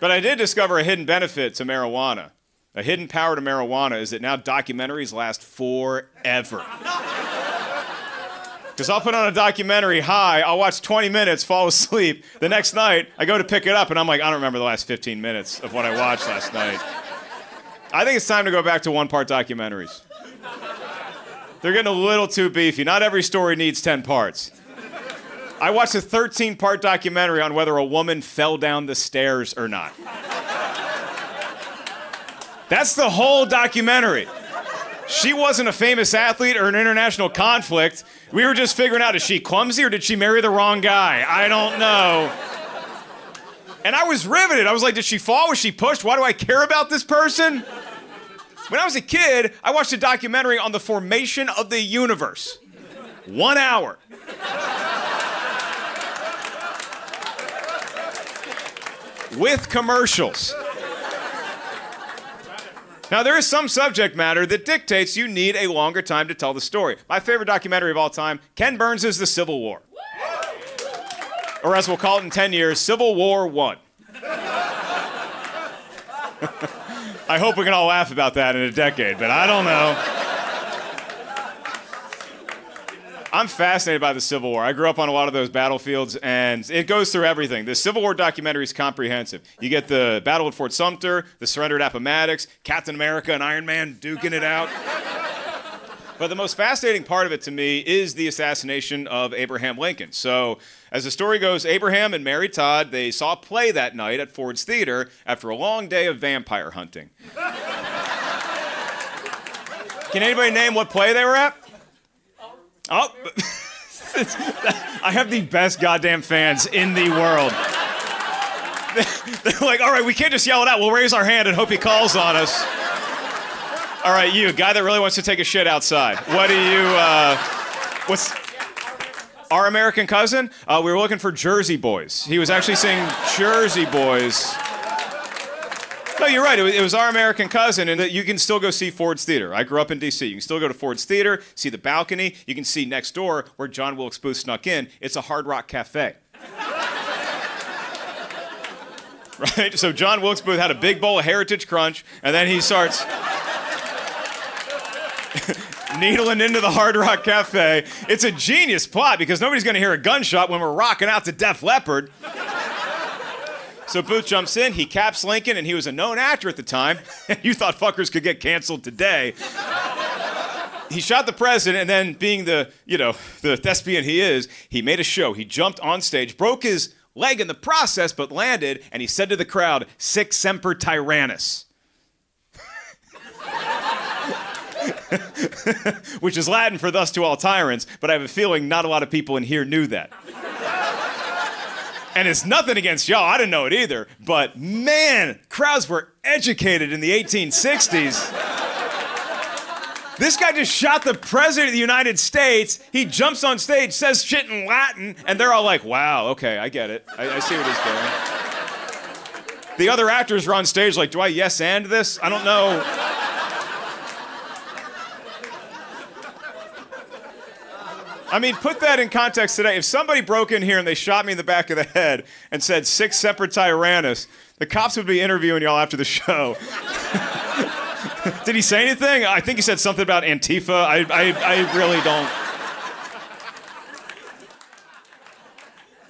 But I did discover a hidden benefit to marijuana. A hidden power to marijuana is that now documentaries last forever. Because I'll put on a documentary high, I'll watch 20 minutes, fall asleep. The next night, I go to pick it up, and I'm like, I don't remember the last 15 minutes of what I watched last night. I think it's time to go back to one-part documentaries. They're getting a little too beefy. Not every story needs 10 parts. I watched a 13-part documentary on whether a woman fell down the stairs or not. That's the whole documentary. She wasn't a famous athlete or an international conflict. We were just figuring out, is she clumsy or did she marry the wrong guy? I don't know. And I was riveted. I was like, did she fall? Was she pushed? Why do I care about this person? When I was a kid, I watched a documentary on the formation of the universe. 1 hour. With commercials. Now, there is some subject matter that dictates you need a longer time to tell the story. My favorite documentary of all time, Ken Burns' The Civil War. Or as we'll call it in 10 years, Civil War I. I hope we can all laugh about that in a decade, but I don't know. I'm fascinated by the Civil War. I grew up on a lot of those battlefields, and it goes through everything. The Civil War documentary is comprehensive. You get the Battle of Fort Sumter, the surrender at Appomattox, Captain America and Iron Man duking it out. But the most fascinating part of it to me is the assassination of Abraham Lincoln. So, as the story goes, Abraham and Mary Todd, they saw a play that night at Ford's Theater after a long day of vampire hunting. Can anybody name what play they were at? Oh, I have the best goddamn fans in the world. They're like, all right, we can't just yell it out. We'll raise our hand and hope he calls on us. All right, you, guy that really wants to take a shit outside. What do you, what's... Our American Cousin? We were looking for Jersey Boys. He was actually singing Jersey Boys. No, you're right. It was Our American Cousin, and you can still go see Ford's Theater. I grew up in D.C. You can still go to Ford's Theater, see the balcony. You can see next door where John Wilkes Booth snuck in. It's a Hard Rock Cafe. Right? So John Wilkes Booth had a big bowl of Heritage Crunch, and then he starts needling into the Hard Rock Cafe. It's a genius plot because nobody's going to hear a gunshot when we're rocking out to Def Leppard. So Booth jumps in, he caps Lincoln, and he was a known actor at the time. You thought fuckers could get canceled today. He shot the president, and then being the thespian he is, he made a show. He jumped on stage, broke his leg in the process, but landed, and he said to the crowd, "Sic Semper Tyrannis." Which is Latin for "thus to all tyrants," but I have a feeling not a lot of people in here knew that. And it's nothing against y'all, I didn't know it either, but man, crowds were educated in the 1860s. This guy just shot the president of the United States, he jumps on stage, says shit in Latin, and they're all like, wow, okay, I get it. I see what he's doing. The other actors are on stage like, do I yes and this? I don't know. I mean, put that in context today. If somebody broke in here and they shot me in the back of the head and said, "Sic Semper Tyrannis," the cops would be interviewing y'all after the show. Did he say anything? I think he said something about Antifa. I really don't.